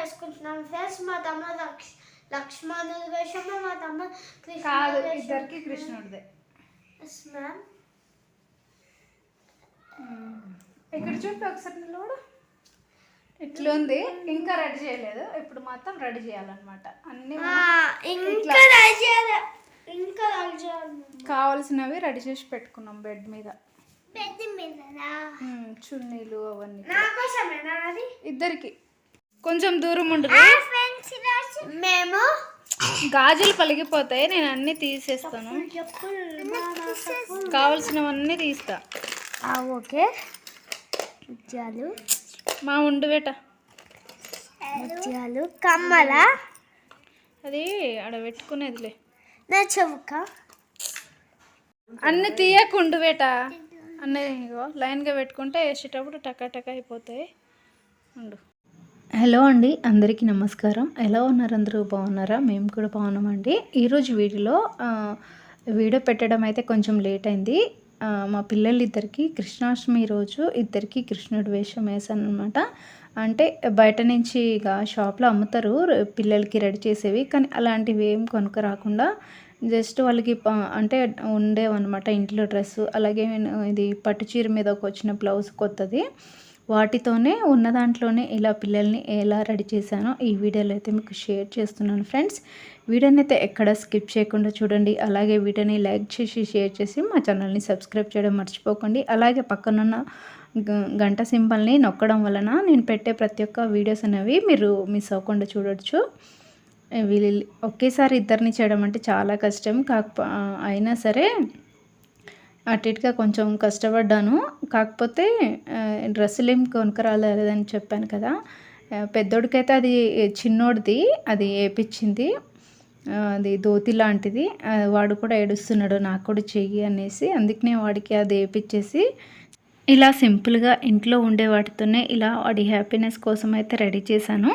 వేసుకుంటున్నాం ఫ్రెండ్స్. మా తమ్ముడు లక్ష్మణుడి వేషము, మా తమ్ముడు కాదు, ఇద్దరికి కృష్ణుడిదే. మ్యామ్ ఇక్కడ చూపి ఒకసారి నిలబడు. ఇట్లుంది, ఇంకా రెడీ చేయలేదు. ఇప్పుడు మాత్రం రెడీ చేయాలన్నమాట. అన్ని కావాల్సినవి రెడీ చేసి పెట్టుకున్నాం బెడ్ మీద. చున్నీలు అవన్నీ ఇద్దరికి. కొంచెం దూరం ఉండదు, మేము గాజులు పలిగిపోతాయి. నేను అన్ని తీసేస్తాను, కావాల్సినవన్నీ తీస్తా. ఓకే. ముత్యాలు మా ఉండు బేట, ముత్యాలు కమ్మల అది ఆడ పెట్టుకునేదిలే. నా చెవుక అన్ని తీయకుండు బేట, అన్నీ లైన్గా పెట్టుకుంటే వేసేటప్పుడు టకా టకా అయిపోతాయి. ఉండు. హలో అండి, అందరికీ నమస్కారం. ఎలా ఉన్నారు అందరూ? బాగున్నారా? మేము కూడా బాగున్నామండి. ఈరోజు వీడియో పెట్టడం అయితే కొంచెం లేట్ అయింది. మా పిల్లలిద్దరికి కృష్ణాష్టమి రోజు ఇద్దరికి కృష్ణుడి వేషం వేసాను అనమాట. అంటే బయట నుంచి ఇక షాప్లో అమ్ముతారు పిల్లలకి రెడీ చేసేవి, కానీ అలాంటివి ఏం కొనుక్క రాకుండా జస్ట్ వాళ్ళకి అంటే ఉండేవన్నమాట ఇంట్లో డ్రెస్సు. అలాగే ఇది పట్టు చీర మీద వచ్చిన బ్లౌజ్ కొత్తది, వాటితోనే ఉన్న దాంట్లోనే ఇలా పిల్లల్ని ఎలా రెడీ చేశానో ఈ వీడియోలో అయితే మీకు షేర్ చేస్తున్నాను ఫ్రెండ్స్. వీడియోని అయితే ఎక్కడ స్కిప్ చేయకుండా చూడండి. అలాగే వీడియోని లైక్ చేసి షేర్ చేసి మా ఛానల్ని సబ్స్క్రైబ్ చేయడం మర్చిపోకండి. అలాగే పక్కనున్న గంట సింబల్ని నొక్కడం వలన నేను పెట్టే ప్రతి ఒక్క వీడియోస్ అనేవి మీరు మిస్ అవ్వకుండా చూడొచ్చు. వీళ్ళు ఒకేసారి ఇద్దరిని చేయడం అంటే చాలా కష్టం, అయినా సరే అటు ఇటుగా కొంచెం కష్టపడ్డాను. కాకపోతే డ్రెస్సులు ఏం కొనుక్కరాలేదని చెప్పాను కదా, పెద్దోడికైతే అది చిన్నోడిది అది వేయించింది, అది ధోతి లాంటిది. వాడు కూడా ఏడుస్తున్నాడు నాకు కూడా చెయ్యి అనేసి, అందుకనే వాడికి అది వేయించేసి ఇలా సింపుల్గా ఇంట్లో ఉండే వాటితోనే ఇలా వాడి హ్యాపీనెస్ కోసం అయితే రెడీ చేశాను.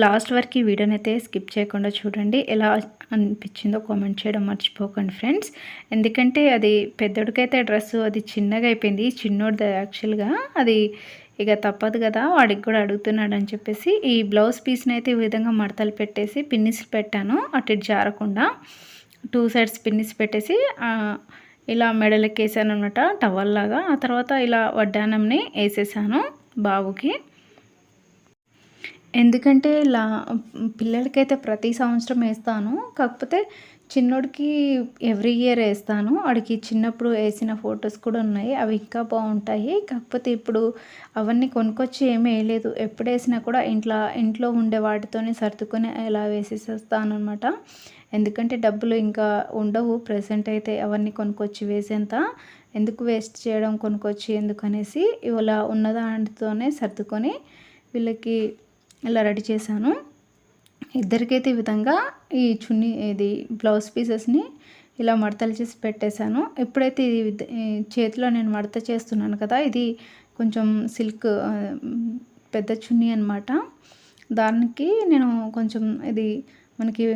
లాస్ట్ వరకు ఈ వీడియోని అయితే స్కిప్ చేయకుండా చూడండి. ఎలా అనిపించిందో కామెంట్ చేయడం మర్చిపోకండి ఫ్రెండ్స్. ఎందుకంటే అది పెద్దోడికైతే డ్రెస్సు అది చిన్నగా అయిపోయింది, చిన్నోడిది యాక్చువల్గా. అది ఇక తప్పదు కదా, వాడికి కూడా అడుగుతున్నాడు అని చెప్పేసి ఈ బ్లౌజ్ పీస్ని అయితే ఈ విధంగా మడతలు పెట్టేసి పిన్నిస్ పెట్టాను, అటు ఇటు జారకుండా 2 సైడ్స్ పిన్నిస్ పెట్టేసి ఇలా మెడలకి వేసాను అనమాట టవల్ లాగా. ఆ తర్వాత ఇలా వడ్డానంని వేసేసాను బాబుకి. ఎందుకంటే ఇలా పిల్లలకైతే ప్రతి సంవత్సరం వేస్తాను, కాకపోతే చిన్నోడికి ఎవ్రీ ఇయర్ వేస్తాను. వాడికి చిన్నప్పుడు వేసిన ఫొటోస్ కూడా ఉన్నాయి, అవి ఇంకా బాగుంటాయి. కాకపోతే ఇప్పుడు అవన్నీ కొనుక్కొచ్చి ఏమీ వేయలేదు, ఎప్పుడు వేసినా కూడా ఇంట్లో ఉండే వాటితోనే సర్దుకొని ఇలా వేసేసేస్తాను అనమాట. ఎందుకంటే డబ్బులు ఇంకా ఉండవు ప్రెసెంట్ అయితే అవన్నీ కొనుక్కొచ్చి వేసేంత, ఎందుకు వేస్ట్ చేయడం కొనుక్కొచ్చి ఎందుకనేసి ఇలా ఉన్నదాంటితోనే సర్దుకొని వీళ్ళకి ఇలా రెడీ చేశాను. ఇద్దరికైతే ఈ విధంగా ఈ చున్నీ ఇది బ్లౌజ్ పీసెస్ని ఇలా మడతలు చేసి పెట్టేశాను. ఎప్పుడైతే ఇది చేతిలో నేను మడత చేస్తున్నాను కదా, ఇది కొంచెం సిల్క్ పెద్ద చున్నీ అనమాట. దానికి నేను కొంచెం ఇది మనకి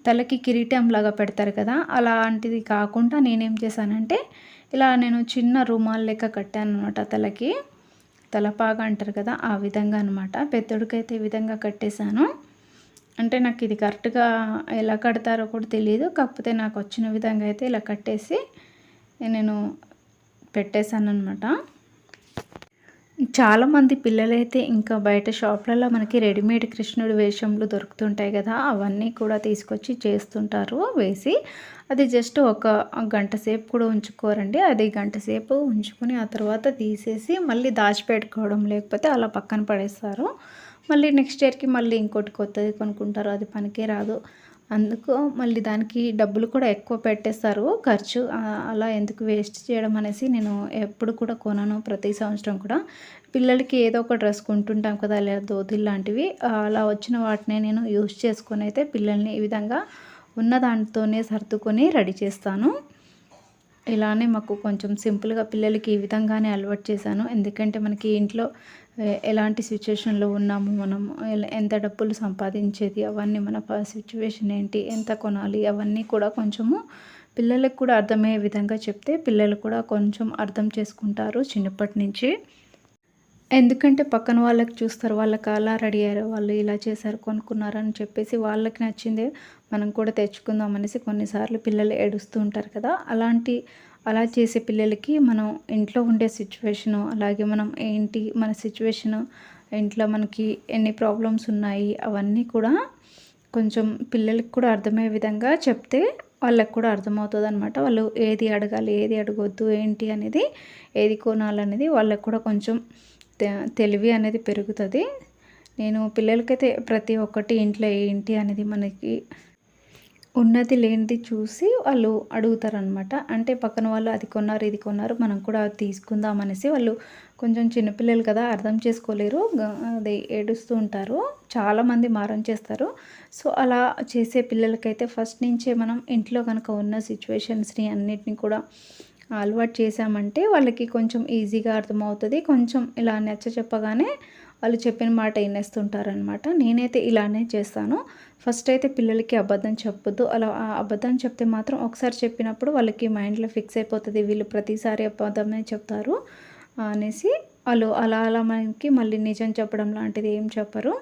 తలకి కిరీటం లాగా పెడతారు కదా, అలాంటిది కాకుండా నేనేం చేశానంటే ఇలా నేను చిన్న రుమాల్ లెక్క కట్టాను అనమాట తలకి. తలపాగా అంటారు కదా, ఆ విధంగా అనమాట. పెద్దోడికైతే ఈ విధంగా కట్టేశాను. అంటే నాకు ఇది కరెక్ట్గా ఎలా కడతారో కూడా తెలియదు, కాకపోతే నాకు వచ్చిన విధంగా అయితే ఇలా కట్టేసి నేను పెట్టేశాను అనమాట. చాలామంది పిల్లలైతే ఇంకా బయట షాప్లలో మనకి రెడీమేడ్ కృష్ణుడి వేషంలో దొరుకుతుంటాయి కదా, అవన్నీ కూడా తీసుకొచ్చి చేస్తుంటారు వేసి. అది జస్ట్ ఒక గంట సేపు కూడా ఉంచుకోరండి. అది గంట సేపు ఉంచుకొని ఆ తర్వాత తీసేసి మళ్ళీ దాచిపెట్టుకోవడం, లేకపోతే అలా పక్కన పడేస్తారు. మళ్ళీ నెక్స్ట్ ఇయర్కి మళ్ళీ ఇంకోటి కొత్తది కొనుక్కుంటారు, అది పనికే రాదు. అందుకు మళ్ళీ దానికి డబ్బులు కూడా ఎక్కువ పెట్టేస్తారు ఖర్చు. అలా ఎందుకు వేస్ట్ చేయడం అనేసి నేను ఎప్పుడు కూడా కొనను. ప్రతి సంవత్సరం కూడా పిల్లలకి ఏదో ఒక డ్రెస్ కొంటుంటాం కదా, లేదా ధోతిలు లాంటివి, అలా వచ్చిన వాటిని నేను యూజ్ చేసుకొని అయితే పిల్లల్ని ఈ విధంగా ఉన్న దాంట్తోనే సర్దుకొని రెడీ చేస్తాను. ఇలానే మాకు కొంచెం సింపుల్గా పిల్లలకి ఈ విధంగానే అలవాటు చేశాను. ఎందుకంటే మనకి ఇంట్లో ఎలాంటి సిచ్యువేషన్లో ఉన్నాము, మనం ఎంత డబ్బులు సంపాదించేది, అవన్నీ మన సిచ్యువేషన్ ఏంటి, ఎంత కొనాలి, అవన్నీ కూడా కొంచెము పిల్లలకు కూడా అర్థమయ్యే విధంగా చెప్తే పిల్లలు కూడా కొంచెం అర్థం చేసుకుంటారు చిన్నప్పటి నుంచి. ఎందుకంటే పక్కన వాళ్ళకి చూస్తారు. వాళ్ళకి అలా రెడీ అయ్యారు, వాళ్ళు ఇలా చేశారు, కొనుక్కున్నారు అని చెప్పేసి వాళ్ళకి నచ్చిందే మనం కూడా తెచ్చుకుందాం అనేసి కొన్నిసార్లు పిల్లలు ఏడుస్తూ ఉంటారు కదా! అలా చేసే పిల్లలకి మనం ఇంట్లో ఉండే సిచ్యువేషను, అలాగే మనం ఏంటి మన సిచ్యువేషను, ఇంట్లో మనకి ఎన్ని ప్రాబ్లమ్స్ ఉన్నాయి అవన్నీ కూడా కొంచెం పిల్లలకి కూడా అర్థమయ్యే విధంగా చెప్తే వాళ్ళకి కూడా అర్థమవుతుందనమాట. వాళ్ళు ఏది అడగాలి, ఏది అడగొద్దు, ఏంటి అనేది, ఏది కొనాలనేది వాళ్ళకి కూడా కొంచెం తెలివి అనేది పెరుగుతుంది. నేను పిల్లలకైతే ప్రతి ఒక్కటి ఇంట్లో ఏంటి అనేది మనకి ఉన్నది లేనిది చూసి వాళ్ళు అడుగుతారనమాట. అంటే పక్కన వాళ్ళు అది కొన్నారు, ఇది కొన్నారు, మనం కూడా అది తీసుకుందాం అనేసి వాళ్ళు కొంచెం చిన్నపిల్లలు కదా అర్థం చేసుకోలేరు. అది ఏడుస్తూ ఉంటారు. చాలామంది మారం చేస్తారు. సో, అలా చేసే పిల్లలకైతే ఫస్ట్ నుంచే మనం ఇంట్లో కనుక ఉన్న సిచ్యువేషన్స్‌ని అన్నిటిని కూడా అలవాటు చేశామంటే వాళ్ళకి కొంచెం ఈజీగా అర్థమవుతుంది. కొంచెం ఇలా చెప్పగానే వాళ్ళు చెప్పిన మాట వినేస్తుంటారనమాట. నేనైతే ఇలానే చేస్తాను. ఫస్ట్ అయితే పిల్లలకి అబద్ధం చెప్పొద్దు. అలా అబద్ధం చెప్తే మాత్రం ఒకసారి చెప్పినప్పుడు వాళ్ళకి మైండ్‌లో ఫిక్స్ అయిపోతుంది. వీళ్ళు ప్రతిసారి అబద్ధమే చెప్తారు అనేసి వాళ్ళు అలా మనకి మళ్ళీ నిజం చెప్పడం లాంటిది ఏం చెప్పరు.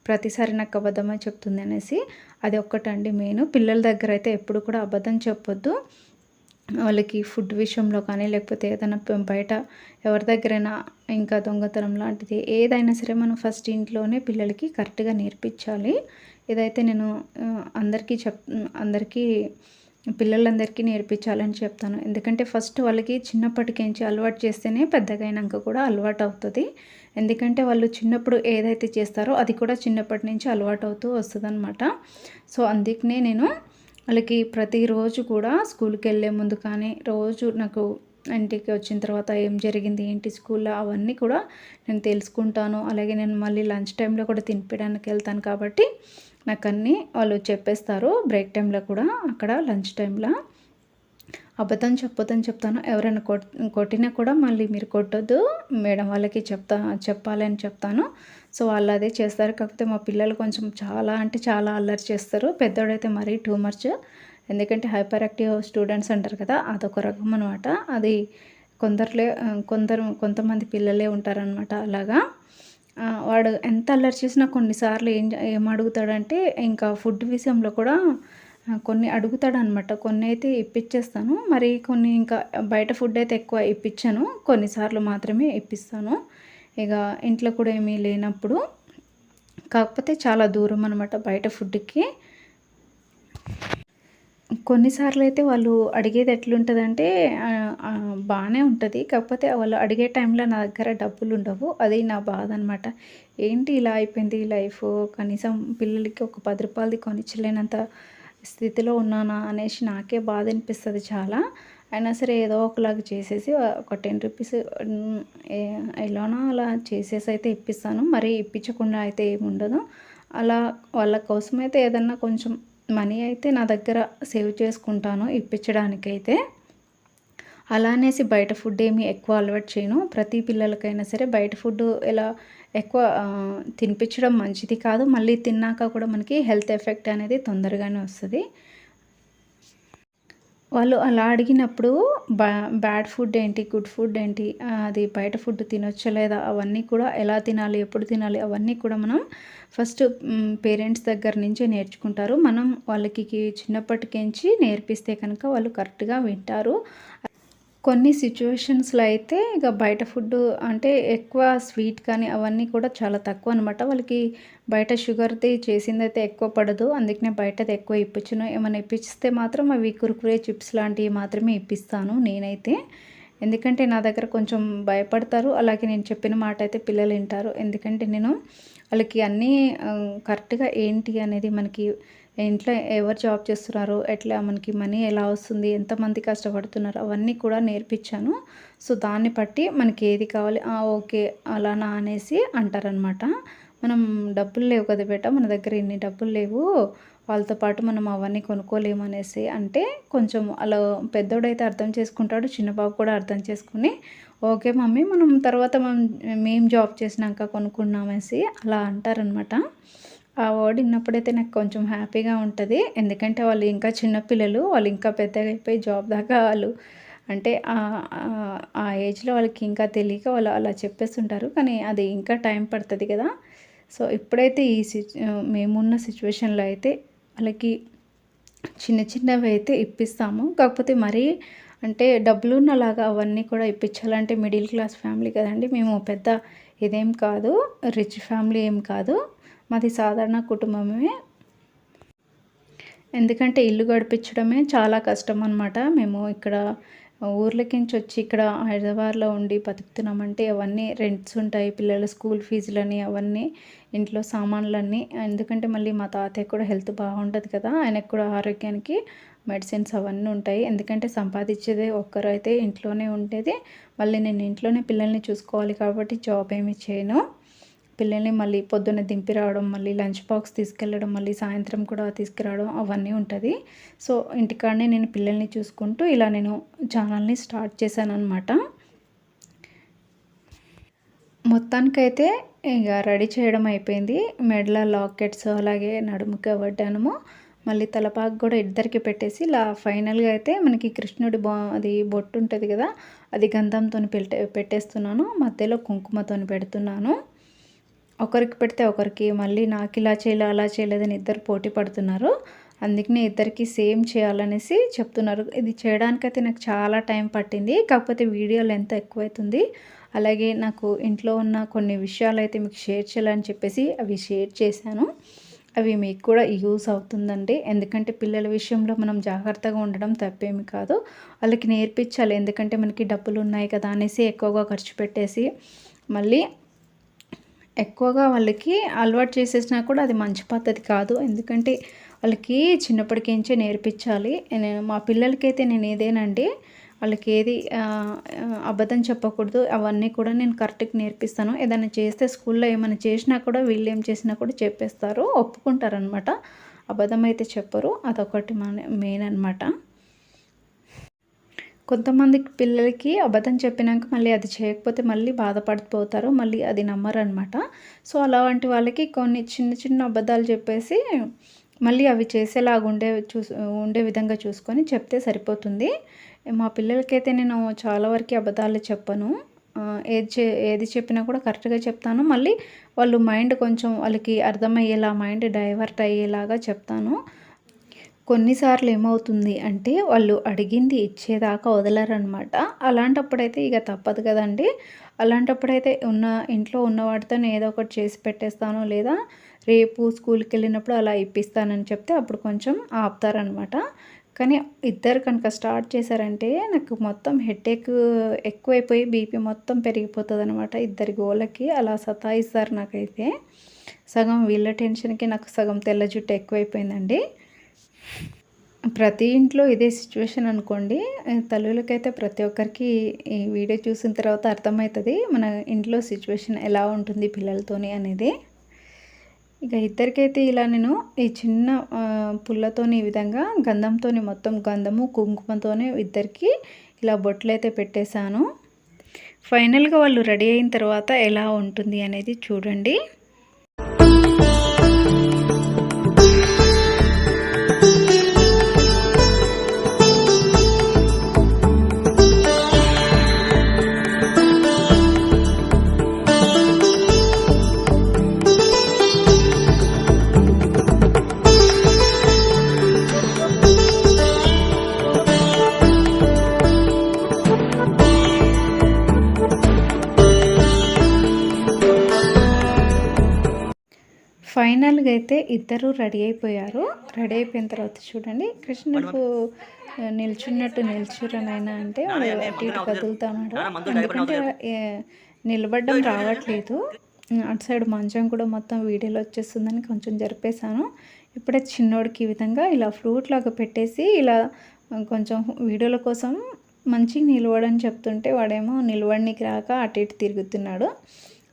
ప్రతిసారి నాకు అబద్ధమే చెప్తుంది అనేసి. అది ఒక్కటండి మెయిన్. పిల్లల దగ్గర అయితే ఎప్పుడు కూడా అబద్ధం చెప్పొద్దు. వాళ్ళకి ఫుడ్ విషయంలో కానీ లేకపోతే ఏదైనా బయట ఎవరి దగ్గరైనా ఇంకా దొంగతనం లాంటిది ఏదైనా సరే మనం ఫస్ట్ ఇంట్లోనే పిల్లలకి కరెక్ట్గా నేర్పించాలి. ఇదైతే నేను అందరికీ పిల్లలందరికీ నేర్పించాలని చెప్తాను. ఎందుకంటే ఫస్ట్ వాళ్ళకి చిన్నప్పటికేంచి అలవాటు చేస్తేనే పెద్దగా అయినాక కూడా అలవాటు అవుతుంది. ఎందుకంటే వాళ్ళు చిన్నప్పుడు ఏదైతే చేస్తారో అది కూడా చిన్నప్పటి నుంచి అలవాటు అవుతూ వస్తుందన్నమాట. సో, అందుకనే నేను వాళ్ళకి ప్రతిరోజు కూడా స్కూల్కి వెళ్ళే ముందు కానీ రోజు నాకు ఇంటికి వచ్చిన తర్వాత ఏం జరిగింది ఏంటి స్కూల్లో అవన్నీ కూడా నేను తెలుసుకుంటాను. అలాగే నేను మళ్ళీ లంచ్ టైంలో కూడా తినిపించడానికి వెళ్తాను కాబట్టి నాకు అన్నీ వాళ్ళు చెప్పేస్తారు. బ్రేక్ టైంలో కూడా అక్కడ లంచ్ టైంలో అబద్ధం చెప్పొద్దని చెప్తాను. ఎవరైనా కొట్టినా కూడా మళ్ళీ మీరు కొట్టొద్దు, మేడం వాళ్ళకి చెప్పాలి అని చెప్తాను. సో, వాళ్ళు అదే చేస్తారు. కాకపోతే మా పిల్లలు కొంచెం చాలా అంటే చాలా అల్లరి చేస్తారు. పెద్దోడైతే మరీ టూ మచ్. ఎందుకంటే హైపర్ యాక్టివ్ స్టూడెంట్స్ అంటారు కదా, అదొక రకం అనమాట. అది కొంతమంది పిల్లలే ఉంటారనమాట అలాగా. వాడు ఎంత అల్లరి చేసినా కొన్నిసార్లు ఏం అడుగుతాడంటే ఇంకా ఫుడ్ విషయంలో కూడా కొన్ని అడుగుతాడనమాట. కొన్ని అయితే ఇప్పించేస్తాను. మరి కొన్ని ఇంకా బయట ఫుడ్ అయితే ఎక్కువ ఇప్పించను. కొన్నిసార్లు మాత్రమే ఇప్పిస్తాను. ఇక ఇంట్లో కూడా ఏమీ లేనప్పుడు. కాకపోతే చాలా దూరం అనమాట బయట ఫుడ్‌కి. కొన్నిసార్లు అయితే వాళ్ళు అడిగేది ఎట్లుంటదంటే బానే ఉంటది. కాకపోతే వాళ్ళు అడిగే టైంలో నా దగ్గర డబ్బులుండవు. అది నా బాధ అనమాట. ఏంటి ఇలా అయిపోయింది లైఫు, కనీసం పిల్లలకి ఒక రూ. 10 కొనిచ్చలేనంత స్థితిలో ఉన్నానా అనేసి నాకే బాధ అనిపిస్తది చాలా. అయినా సరే ఏదో ఒకలాగా చేసేసి ఒక రూ. 10 ఎలానో అలా చేసేసి అయితే ఇప్పిస్తాను. మరీ ఇప్పించకుండా అయితే ఏముండదు. అలా వాళ్ళ కోసమైతే ఏదన్నా కొంచెం మనీ అయితే నా దగ్గర సేవ్ చేసుకుంటాను ఇప్పించడానికైతే. అలా అనేసి బయట ఫుడ్ ఏమి ఎక్కువ అలవాటు చేయను. ప్రతి పిల్లలకైనా సరే బయట ఫుడ్ ఎలా ఎక్కువ తినిపించడం మంచిది కాదు. మళ్ళీ తిన్నాక కూడా మనకి హెల్త్ ఎఫెక్ట్ అనేది తొందరగానే వస్తుంది. వాళ్ళు అలా అడిగినప్పుడు బ్యాడ్ ఫుడ్ ఏంటి, గుడ్ ఫుడ్ ఏంటి, అది బయట ఫుడ్ తినొచ్చా లేదా, అవన్నీ కూడా ఎలా తినాలి, ఎప్పుడు తినాలి, అవన్నీ కూడా మనం ఫస్ట్ పేరెంట్స్ దగ్గర నుంచే నేర్చుకుంటారు. మనం వాళ్ళకి చిన్నప్పటికేంచి నేర్పిస్తే కనుక వాళ్ళు కరెక్ట్గా వింటారు. కొన్ని సిచ్యువేషన్స్లో అయితే ఇక బయట ఫుడ్ అంటే ఎక్కువ స్వీట్ కానీ అవన్నీ కూడా చాలా తక్కువ అనమాట. వాళ్ళకి బయట షుగర్ది చేసిందైతే ఎక్కువ పడదు. అందుకనే బయటది ఎక్కువ ఇప్పించను. ఏమైనా ఇప్పిస్తే మాత్రం అవి కుర్కురే చిప్స్ లాంటివి మాత్రమే ఇప్పిస్తాను నేనైతే. ఎందుకంటే నా దగ్గర కొంచెం భయపడతారు. అలాగే నేను చెప్పిన మాట అయితే పిల్లలు వింటారు. ఎందుకంటే నేను వాళ్ళకి అన్నీ కరెక్ట్గా ఏంటి అనేది, మనకి ఇంట్లో ఎవరు జాబ్ చేస్తున్నారు, ఎట్లా మనకి మనీ ఎలా వస్తుంది, ఎంతమంది కష్టపడుతున్నారు, అవన్నీ కూడా నేర్పించాను. సో, దాన్ని బట్టి మనకి ఏది కావాలి ఓకే అలానా అనేసి అంటారనమాట. మనం డబ్బులు లేవు కదా బేట, మన దగ్గర ఇన్ని డబ్బులు లేవు, వాళ్ళతో పాటు మనం అవన్నీ కొనుక్కోలేము అనేసి అంటే కొంచెం అలా పెద్దోడైతే అర్థం చేసుకుంటాడు. చిన్న బాబు కూడా అర్థం చేసుకుని ఓకే మమ్మీ మనం తర్వాత మేము జాబ్ చేసినాక కొనుక్కున్నామేసి అలా అంటారనమాట. ఆ వర్డ్ విన్నప్పుడైతే నాకు కొంచెం హ్యాపీగా ఉంటుంది. ఎందుకంటే వాళ్ళు ఇంకా చిన్నపిల్లలు, వాళ్ళు ఇంకా పెద్దగా అయిపోయి జాబ్ దాకా వాళ్ళు అంటే ఆ ఏజ్లో వాళ్ళకి ఇంకా తెలియక వాళ్ళు అలా చెప్పేస్తుంటారు, కానీ అది ఇంకా టైం పడుతుంది కదా. సో ఇప్పుడైతే మేమున్న సిచ్యువేషన్లో అయితే వాళ్ళకి చిన్న చిన్నవి అయితే ఇప్పిస్తాము. కాకపోతే మరీ అంటే డబ్బులున్నలాగా అవన్నీ కూడా ఇప్పించాలంటే మిడిల్ క్లాస్ ఫ్యామిలీ కదండి. మేము పెద్ద ఇదేం కాదు, రిచ్ ఫ్యామిలీ ఏం కాదు, మాది సాధారణ కుటుంబమే. ఎందుకంటే ఇల్లు గడిపించడమే చాలా కష్టం అనమాట. మేము ఇక్కడ ఊర్లకించి వచ్చి ఇక్కడ హైదరాబాద్లో ఉండి బతుకుతున్నామంటే అవన్నీ రెంట్స్ ఉంటాయి, పిల్లల స్కూల్ ఫీజులని, అవన్నీ ఇంట్లో సామాన్లన్నీ. ఎందుకంటే మళ్ళీ మా తాతయ్య కూడా హెల్త్ బాగుంటుంది కదా, ఆయనకు కూడా ఆరోగ్యానికి మెడిసిన్స్ అవన్నీ ఉంటాయి. ఎందుకంటే సంపాదించేదే ఒక్కరైతే ఇంట్లోనే ఉండేది, మళ్ళీ నేను ఇంట్లోనే పిల్లల్ని చూసుకోవాలి కాబట్టి జాబ్ ఏమి చేయను. పిల్లల్ని మళ్ళీ పొద్దున్న దింపి రావడం, మళ్ళీ లంచ్ బాక్స్ తీసుకెళ్ళడం, మళ్ళీ సాయంత్రం కూడా తీసుకురావడం అవన్నీ ఉంటుంది. సో ఇంటికాడనే నేను పిల్లల్ని చూసుకుంటూ ఇలా నేను ఛానల్ని స్టార్ట్ చేశాను అనమాట. మొత్తానికైతే ఇక రెడీ చేయడం అయిపోయింది. మెడల లాకెట్స్, అలాగే నడుముకి వడ్డానము, మళ్ళీ తలపాకు కూడా ఇద్దరికి పెట్టేసి ఇలా ఫైనల్గా అయితే మనకి కృష్ణుడి అది బొట్టు ఉంటుంది కదా, అది గంధంతో పెట్టేస్తున్నాను, మధ్యలో కుంకుమతో పెడుతున్నాను. ఒకరికి పెడితే ఒకరికి మళ్ళీ నాకు ఇలా చేయలే అలా చేయలేదని ఇద్దరు పోటీ పడుతున్నారు. అందుకనే ఇద్దరికి సేమ్ చేయాలనేసి చెప్తున్నారు. ఇది చేయడానికైతే నాకు చాలా టైం పట్టింది, కాకపోతే వీడియో లెంత్ ఎక్కువైతుంది. అలాగే నాకు ఇంట్లో ఉన్న కొన్ని విషయాలు అయితే మీకు షేర్ చేయాలని చెప్పేసి అవి షేర్ చేశాను. అవి మీకు కూడా యూస్ అవుతుందండి. ఎందుకంటే పిల్లల విషయంలో మనం జాగ్రత్తగా ఉండడం తప్పేమి కాదు, వాళ్ళకి నేర్పించాలి. ఎందుకంటే మనకి డబ్బులు ఉన్నాయి కదా అనేసి ఎక్కువగా ఖర్చు పెట్టేసి మళ్ళీ ఎక్కువగా వాళ్ళకి అలవాటు చేసేసినా కూడా అది మంచి పద్ధతి కాదు. ఎందుకంటే వాళ్ళకి చిన్నప్పటికించే నేర్పించాలి. మా పిల్లలకైతే నేను ఏదేనండి, వాళ్ళకి ఏది అబద్ధం చెప్పకూడదు, అవన్నీ కూడా నేను కరెక్ట్గా నేర్పిస్తాను. ఏదైనా చేస్తే స్కూల్లో ఏమైనా చేసినా కూడా వీళ్ళు ఏం చేసినా కూడా చెప్పేస్తారు, ఒప్పుకుంటారనమాట. అబద్ధం అయితే చెప్పరు, అదొకటి మెయిన్ అనమాట. కొంతమంది పిల్లలకి అబద్ధం చెప్పినాక మళ్ళీ అది చేయకపోతే మళ్ళీ బాధపడిపోతారు, మళ్ళీ అది నమ్మరనమాట. సో అలాంటి వాళ్ళకి కొన్ని చిన్న చిన్న అబద్ధాలు చెప్పేసి మళ్ళీ అవి చేసేలాగా ఉండే విధంగా చూసుకొని చెప్తే సరిపోతుంది. మా పిల్లలకైతే నేను చాలా వరకు అబద్ధాలు చెప్పను, ఏది చెప్పినా కూడా కరెక్ట్గా చెప్తాను. మళ్ళీ వాళ్ళు మైండ్ కొంచెం వాళ్ళకి అర్థమయ్యేలా, మైండ్ డైవర్ట్ అయ్యేలాగా చెప్తాను. కొన్నిసార్లు ఏమవుతుంది అంటే వాళ్ళు అడిగింది ఇచ్చేదాకా వదలరనమాట. అలాంటప్పుడైతే ఇక తప్పదు కదండి. అలాంటప్పుడైతే ఇంట్లో ఉన్న వాటితో ఏదో ఒకటి చేసి పెట్టేస్తాను, లేదా రేపు స్కూల్కి వెళ్ళినప్పుడు అలా ఇప్పిస్తానని చెప్తే అప్పుడు కొంచెం ఆపుతారనమాట. కానీ ఇద్దరు కనుక స్టార్ట్ చేశారంటే నాకు మొత్తం హెడేక్ ఎక్కువైపోయి బీపీ మొత్తం పెరిగిపోతుంది అనమాట. ఇద్దరి గోళ్ళకి అలా సతాయిస్తారు. నాకైతే సగం వీళ్ళ టెన్షన్కి నాకు సగం తెల్ల జుట్టు ఎక్కువైపోయిందండి. ప్రతి ఇంట్లో ఇదే సిచ్యువేషన్ అనుకోండి. తల్లులకైతే ప్రతి ఒక్కరికి ఈ వీడియో చూసిన తర్వాత అర్థమవుతుంది మన ఇంట్లో సిచ్యువేషన్ ఎలా ఉంటుంది పిల్లలతోని అనేది. ఇక ఇద్దరికైతే ఇలా నేను ఈ చిన్న పుల్లతోని ఈ విధంగా గంధంతోని, మొత్తం గంధము కుంకుమతోనే ఇద్దరికి ఇలా బొట్లు అయితే పెట్టేశాను. ఫైనల్గా వాళ్ళు రెడీ అయిన తర్వాత ఎలా ఉంటుంది అనేది చూడండి. ఫైనల్గా అయితే ఇద్దరు రెడీ అయిపోయారు. రెడీ అయిపోయిన తర్వాత చూడండి, కృష్ణుడు నిల్చురనైనా అంటే అటు ఇటు కదులుతున్నాడు. ఎందుకంటే నిలబడడం రావట్లేదు. అటు సైడ్ మంచం కూడా మొత్తం వీడియోలో వచ్చేస్తుందని కొంచెం జరిపేశాను. ఇప్పుడే చిన్నోడికి ఈ విధంగా ఇలా ఫ్లూట్ లాగా పెట్టేసి ఇలా కొంచెం వీడియోల కోసం మంచిగా నిలవడని చెప్తుంటే వాడేమో నిలవడానికి రాక అటు ఇటు తిరుగుతున్నాడు.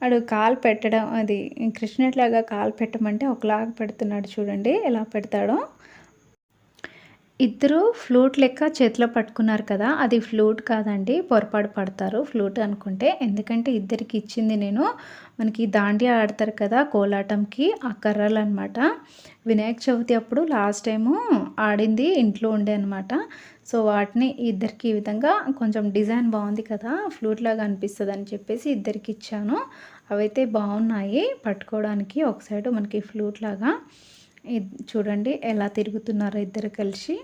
వాడు కాలు పెట్టడం, అది కృష్ణుడిలాగా కాలు పెట్టమంటే ఒకలాగా పెడుతున్నాడు. చూడండి ఎలా పెడతాడో. ఇద్దరు ఫ్లూట్ లెక్క చేతిలో పట్టుకున్నారు కదా, అది ఫ్లూట్ కాదండి, పొరపాటు పడతారు ఫ్లూట్ అనుకుంటే. ఎందుకంటే ఇద్దరికి ఇచ్చింది నేను మనకి దాండియా ఆడతారు కదా కోలాటంకి, ఆ కర్రలు అనమాట. వినాయక చవితి అప్పుడు లాస్ట్ టైము ఆడింది ఇంట్లో ఉండే అనమాట. సో వాటిని ఇద్దరికి ఈ విధంగా కొంచెం డిజైన్ బాగుంది కదా, ఫ్లూట్ లాగా అనిపిస్తుంది అని చెప్పేసి ఇద్దరికి ఇచ్చాను. అవైతే బాగున్నాయి పట్టుకోవడానికి. ఒక సైడు మనకి ఫ్లూట్ లాగా చూడండి ఎలా తిరుగుతున్నారో ఇద్దరు కలిసి.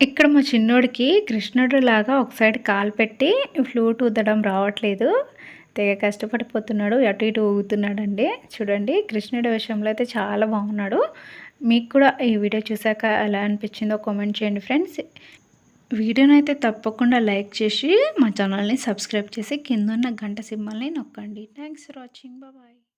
ఇక్కడ మా చిన్నోడికి కృష్ణుడు లాగా ఒక సైడ్ కాలు పెట్టి ఫ్లూట్ ఊదడం రావట్లేదు, తెగ కష్టపడిపోతున్నాడు, అటు ఇటు ఊగుతున్నాడండి. చూడండి కృష్ణుడి విషయంలో అయితే చాలా బాగున్నాడు. మీకు కూడా ఈ వీడియో చూసాక ఎలా అనిపించిందో కామెంట్ చేయండి ఫ్రెండ్స్. వీడియోని అయితే తప్పకుండా లైక్ చేసి మా ఛానల్ని సబ్స్క్రైబ్ చేసి కింద ఉన్న గంట సింబల్ని నొక్కండి. Thanks for watching. బాయ్.